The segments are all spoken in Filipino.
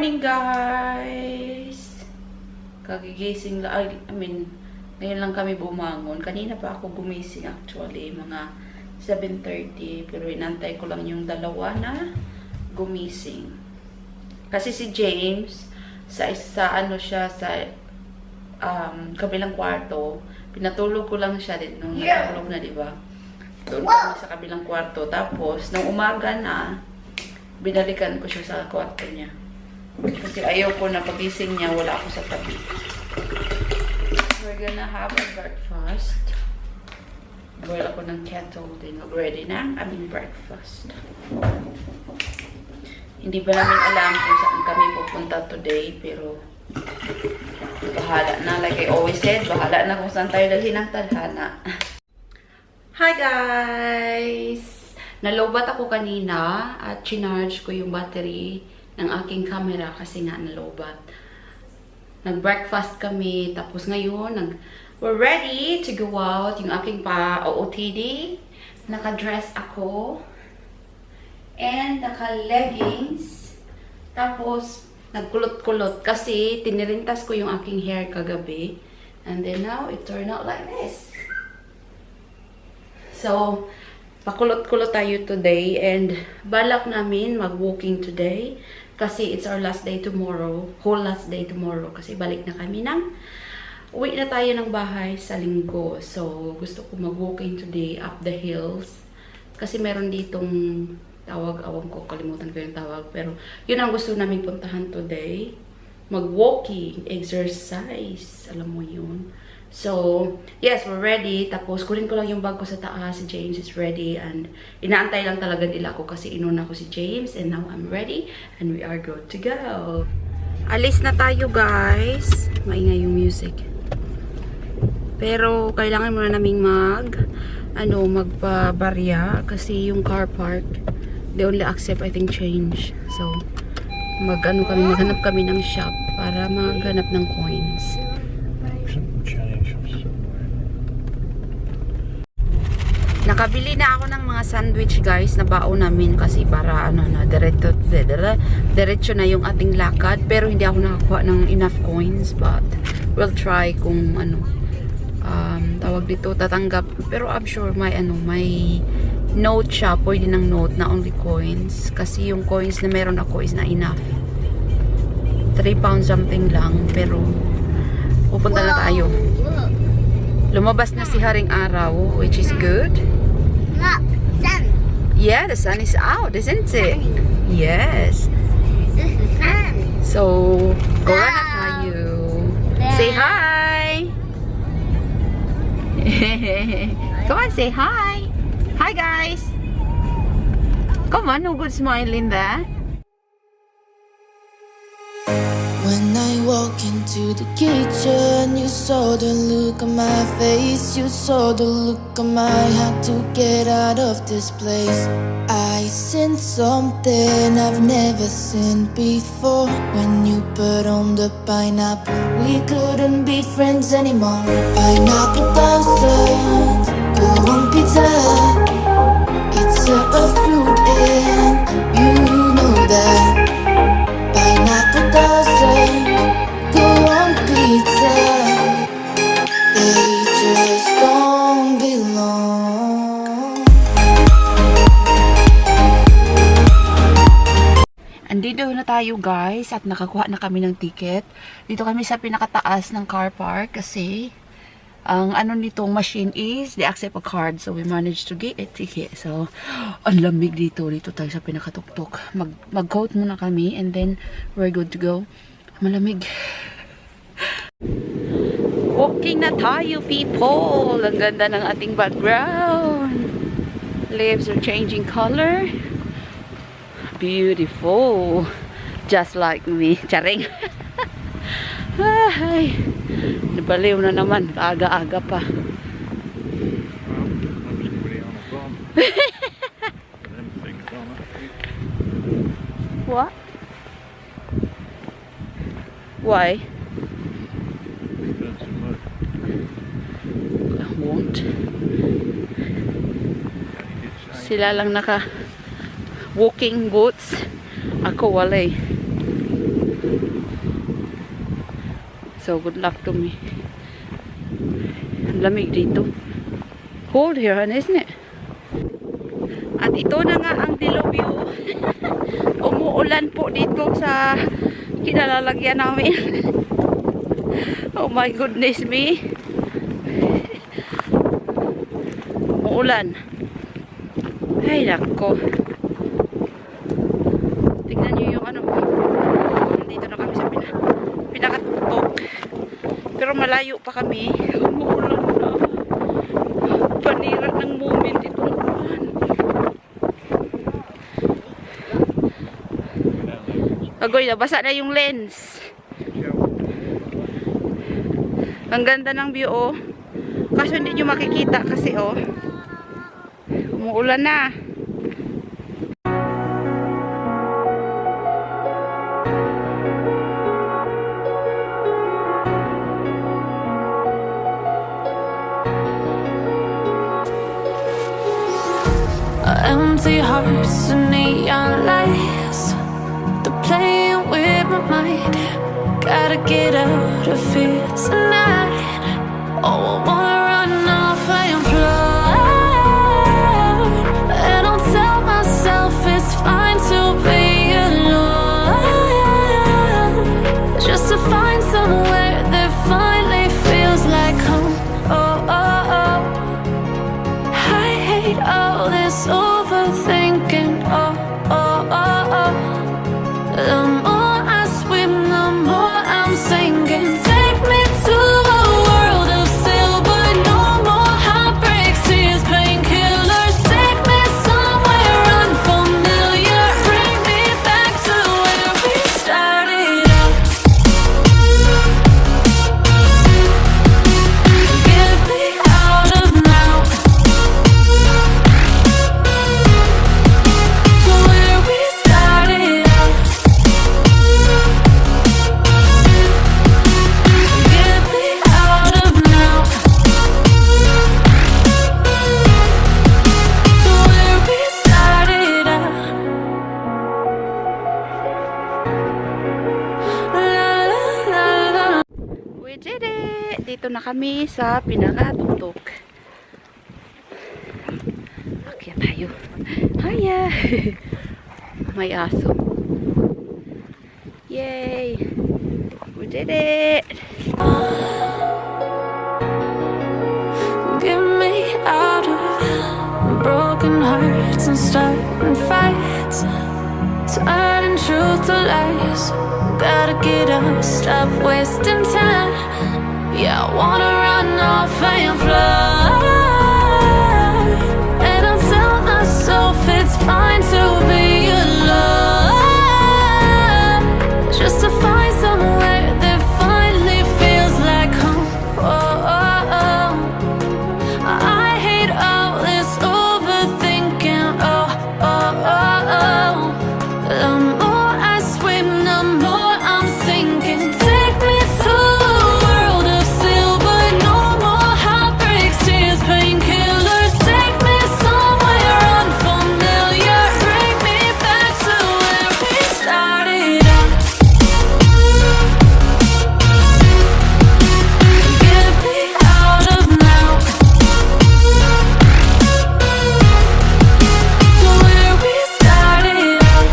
morning, guys! Kagigising lang. Ngayon lang kami bumangon. Kanina pa ako gumising actually. Mga 7:30. Pero inantay ko lang yung dalawa na gumising. Kasi si James, sa kabilang kwarto. Pinatulog ko lang siya din nung natulog na, diba? Doon kami sa kabilang kwarto. Tapos, nung umaga na, binalikan ko siya sa kwarto niya. Kasi ayaw ko na pagising niya, wala ako sa tabi. We're gonna have a breakfast. Boil ako ng kettle din. Ready na ang aming breakfast. Hindi ba namin alam kung saan kami pupunta today, pero bahala na. Like I always said, bahala na kung saan tayo dalhin ang tadhana. Hi guys! Nalobat ako kanina at chinarge ko yung battery ng aking camera kasi nga nalobat. Nag-breakfast kami, tapos ngayon we're ready to go out. Yung aking pa-OOTD, naka-dress ako and naka-leggings, tapos nagkulot-kulot kasi tinirintas ko yung aking hair kagabi, and then now it turned out like this. So pakulot-kulot tayo today, and balak namin mag-walking today kasi it's our last day tomorrow, whole last day tomorrow, kasi balik na kami uwi na tayo ng bahay sa linggo. So gusto ko mag-walking today up the hills kasi meron ditong tawag, awang ko, kalimutan ko yung tawag, pero yun ang gusto namin puntahan today, mag-walking, exercise, alam mo yun. So, yes, we're ready. Tapos, kunin ko lang yung bag ko sa taas. Si James is ready. And inaantay lang talaga nila ako kasi inuna ko si James. And now I'm ready. And we are good to go. Alis na tayo, guys. Maingay yung music. Pero, kailangan muna naming magpabarya. Kasi yung car park, they only accept, I think, change. So, maghanap kami ng shop para maghanap ng coins. Nakabili na ako ng mga sandwich, guys, na baon namin kasi para diretso na yung ating lakad, pero hindi ako nakakuha ng enough coins, but we'll try kung tawag dito, tatanggap, pero I'm sure may note siya, pwede ng note na only coins, kasi yung coins na meron ako is na enough. 3 pounds something lang, pero pupunta na tayo. Lumabas na si Haring Araw, which is good. Look, sun. Yeah, the sun is out, isn't it? Yes. This is sun. So, go na tayo. Say hi! Come on, say hi! Hi, guys! Come on, no good smile in there. When I walk into the kitchen, you saw the look on my face. You saw the look on my had to get out of this place. I seen something I've never seen before. When you put on the pineapple, we couldn't be friends anymore. Pineapple thousands, go on pizza. It's a fruit and you know that. Pineapple doesn't go on pizza. They just don't belong. Andito na tayo, guys, at nakakuha na kami ng ticket. Dito kami sa pinakataas ng car park kasi ang nitong machine is they accept a card, so we managed to get a ticket. So ang lamig dito tayo sa pinakatuktok. Mag-coat muna kami and then we're good to go. Malamig. Walking na tayo, people. Ang ganda ng ating background. Leaves are changing color. Beautiful. Just like me. Charing. Ay, nabaliw na naman. Aga-aga pa. What? Why? I won't. Sila lang naka walking boots. Ako walay. So, good luck to me. Ang lamig dito. Cold here, isn't it? At ito na nga ang dilubyo. Umuulan po dito sa kinalalagyan namin. Oh my goodness me. Umuulan. Ay, nako. Tingnan nyo yung ano. Dito na kami sa pinakatutok. Pero malayo pa kami. Umuulan na. Panira ng moment itong ulan. Agoy, nabasa na yung lens. Ang ganda ng view, oh. Kaso hindi nyo makikita kasi, oh. Umuulan na. Empty hearts and neon lights, they're playing with my mind. Gotta get out of here tonight. Oh, I wanna run off and fly, and I'll tell myself it's fine to be alone, just to find somewhere that finally feels like home. Oh, oh, oh. I hate all this overthinking. Oh, oh, oh, oh. The more I swim, the more I'm sinking. Take me to a world of silver. No more heartbreaks, tears, painkillers. Take me somewhere unfamiliar. Bring me back to where we started out. Get me out of now. To where we started out. Get me out of now. To where we started out. La la la la. We did it! Dito na kami sa pinakatutok. Okay tayo. Hiya! May aso. Yay! We did it! Get me out of broken hearts and starting fights, turning truth to lies. Gotta get up, stop wasting time. Yeah, I wanna run off and fly, and I'll tell myself it's fine to be alone, just to find somewhere that finally feels like home. Oh, oh, oh. I hate all this overthinking. Oh, oh, oh, oh. The more I swim, the more I'm sinking. Take me to a world of silver. No more heartbreaks, tears, painkillers. Take me somewhere unfamiliar. Bring me back to where we started out. Get me out of now. To where we started out.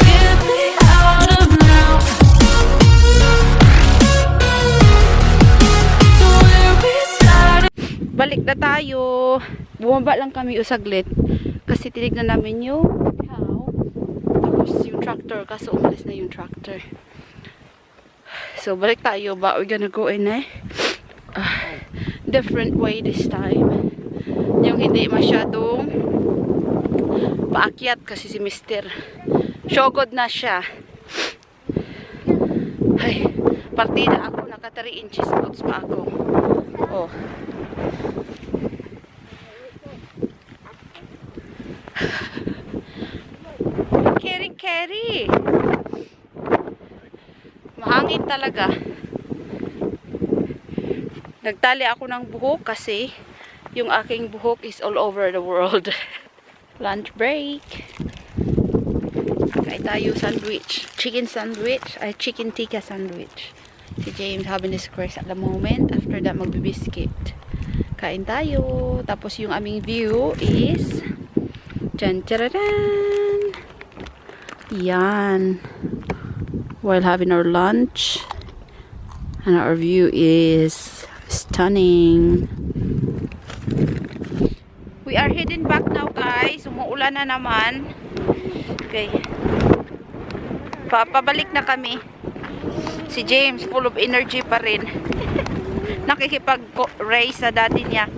Get me out of now. To where we started. Balik na tayo. Bumaba lang kami usaglit. Kasi tinignan namin yung cow. Tapos yung tractor. Kaso umalis na yung tractor. So, balik tayo. But we're gonna go in different way this time. Yung hindi masyadong paakyat kasi si Mr. Shogod na siya. Ay, partida ako. Naka 3 inches boots pa ako. Oh. Carry. Mahangin talaga. Nagtali ako ng buhok kasi yung aking buhok is all over the world. Lunch break. Kain tayo sandwich. Chicken sandwich. Ay, chicken tikka sandwich. Si James having his crust at the moment. After that, magbibiskit. Kain tayo. Tapos yung aming view is Jan chararan. Yan. While having our lunch. And our view is stunning. We are heading back now, guys. Umuulan na naman. Okay. Papabalik na kami. Si James full of energy pa rin. Nakikipag-race sa daddy niya.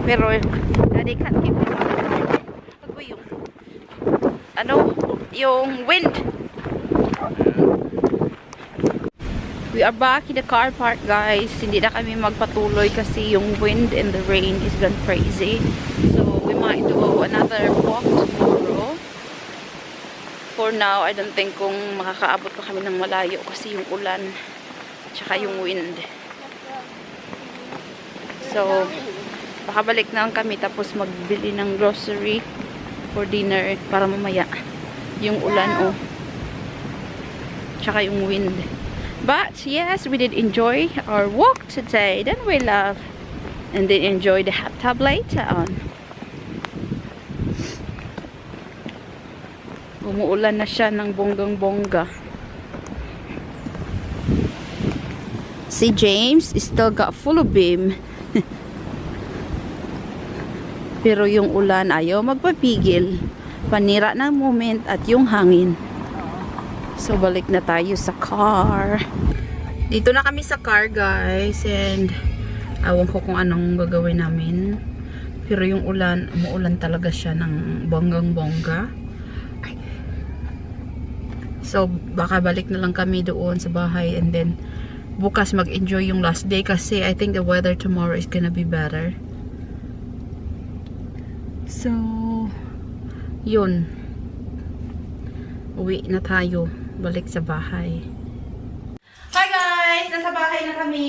Pero daddy can't keep it up. Ano ba yung yung wind. We are back in the car park, guys. Hindi na kami magpatuloy kasi yung wind and the rain is gone crazy. So we might do another walk tomorrow. For now, I don't think kung makakaabot pa kami ng malayo kasi yung ulan tsaka yung wind. So, baka balik na lang kami tapos magbili ng grocery for dinner para mamaya yung ulan tsaka yung wind. But, yes, we did enjoy our walk today. Then we love and then enjoy the hot tub later on. Umuulan na siya ng bonggang-bongga. Si James still got full of beam. Pero yung ulan ayaw magpapigil. Panira ng moment at yung hangin. So balik na tayo sa car. Dito na kami sa car, guys. And awan ko kung anong gagawin namin. Pero yung ulan, umuulan talaga siya ng bonggang-bongga. So, baka balik na lang kami doon sa bahay and then bukas mag-enjoy yung last day kasi I think the weather tomorrow is gonna be better. So, yun. Uwi na tayo. Balik sa bahay. Hi guys! Nasa bahay na kami.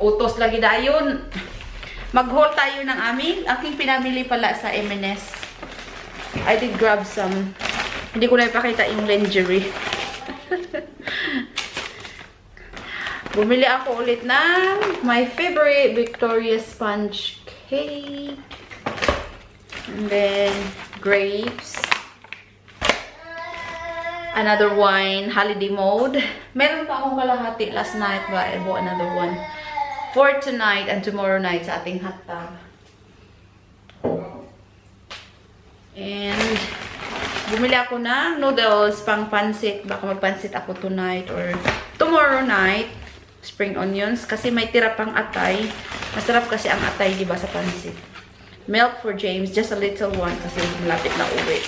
Utos lagi dayon. Mag-haul tayo ng aking pinamili pala sa M&S. I did grab some. Hindi ko na ipakita yung lingerie. Bumili ako ulit ng my favorite Victoria sponge cake. And then grapes. Another wine, holiday mode. Meron pa akong kalahati last night, but I bought another one for tonight and tomorrow night sa ating hot tub. And bumili ako ng noodles pang pansit. Baka magpansit ako tonight or tomorrow night. Spring onions. Kasi may tira pang atay. Masarap kasi ang atay, diba, sa pansit. Milk for James. Just a little one kasi malapit na uwi.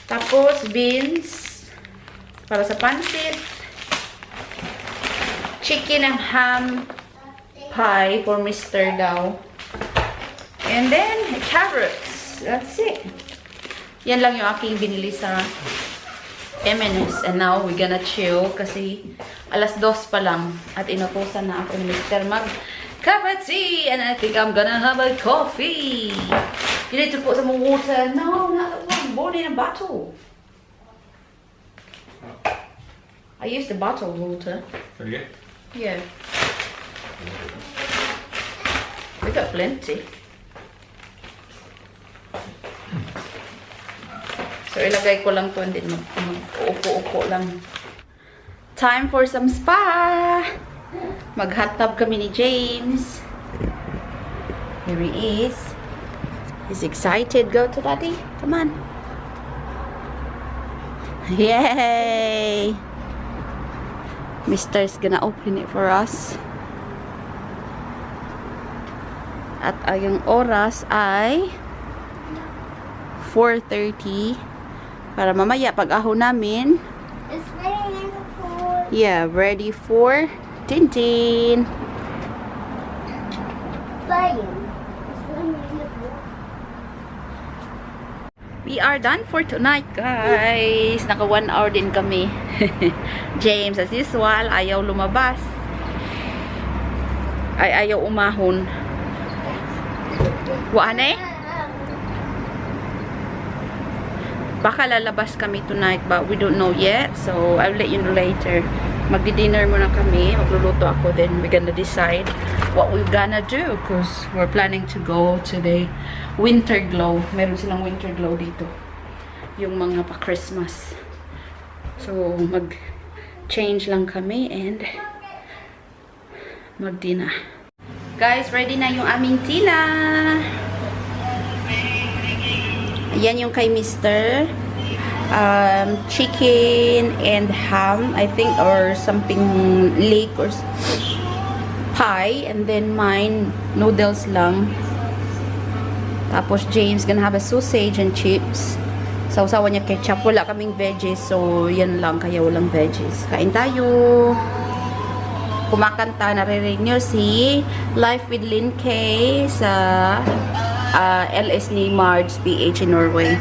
Tapos beans para sa pansit. Chicken and ham pie for Mr. daw. And then, carrots. That's it. Yan lang yung aking binili sa M&S. And now, we're gonna chill kasi alas 2 pa lang. At inutusan na ako ni Mr. mag-cup of tea. And I think I'm gonna have a coffee. You need to put some water. No, not the one. Born in a bottle. I used the bottled water. Okay. Yeah. We got plenty. So, ilagay ko lang to and then mag-uupo-upo lang. Time for some spa! Mag-hot tub kami ni James. Here he is. He's excited. Go to daddy. Come on. Yay! Mister's gonna open it for us. At yung oras ay 4:30 para mamaya pag-aho namin. It's ready for Yeah, ready for Tintin. playing. We are done for tonight, guys. Naka 1 hour din kami. James, as usual, ayaw lumabas. Ayaw umahon. Waane? Baka lalabas kami tonight, but we don't know yet. So, I'll let you know later. Magdi-dinner muna kami. Magluluto ako. Then, we're gonna decide what we're gonna do. Because we're planning to go to the winter glow. Meron silang winter glow dito. Yung mga pa-Christmas. So, mag-change lang kami and mag-dinner. Guys, ready na yung aming tila. Ayan yung kay Mr. Chicken and ham, I think, or something lake or pie. And then mine, noodles lang. Tapos James gonna have a sausage and chips. Sausawa niya ketchup. Wala kaming veggies, so yan lang, kaya walang veggies. Kain tayo. Kumakanta, naririnig nyo si Life with Lynn Kay sa LS ni Marge PH in Norway.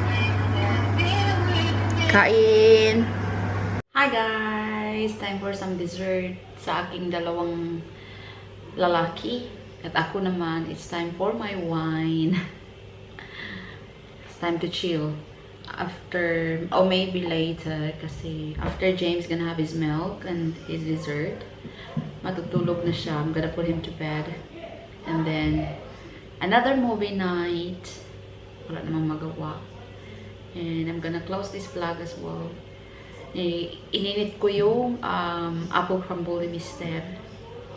Kain! Hi guys! Time for some dessert sa aking dalawang lalaki. At ako naman, it's time for my wine. It's time to chill. After, or maybe later, kasi after James gonna have his milk and his dessert, matutulog na siya. I'm gonna put him to bed. And then, another movie night. Wala namang magawa. And I'm gonna close this vlog as well. Ininit ko yung apple crumble ni Mister.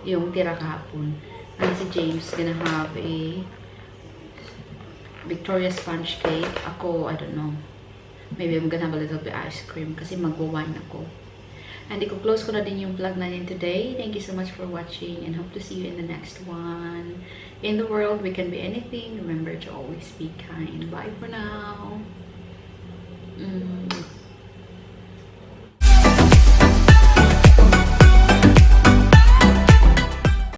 Yung tira kahapon. And si James gonna have a Victoria sponge cake. Ako, I don't know. Maybe I'm gonna have a little bit ice cream kasi magwa-wine ako. And i-close ko na din yung vlog natin today. Thank you so much for watching and hope to see you in the next one. In the world, we can be anything. Remember to always be kind. Bye for now.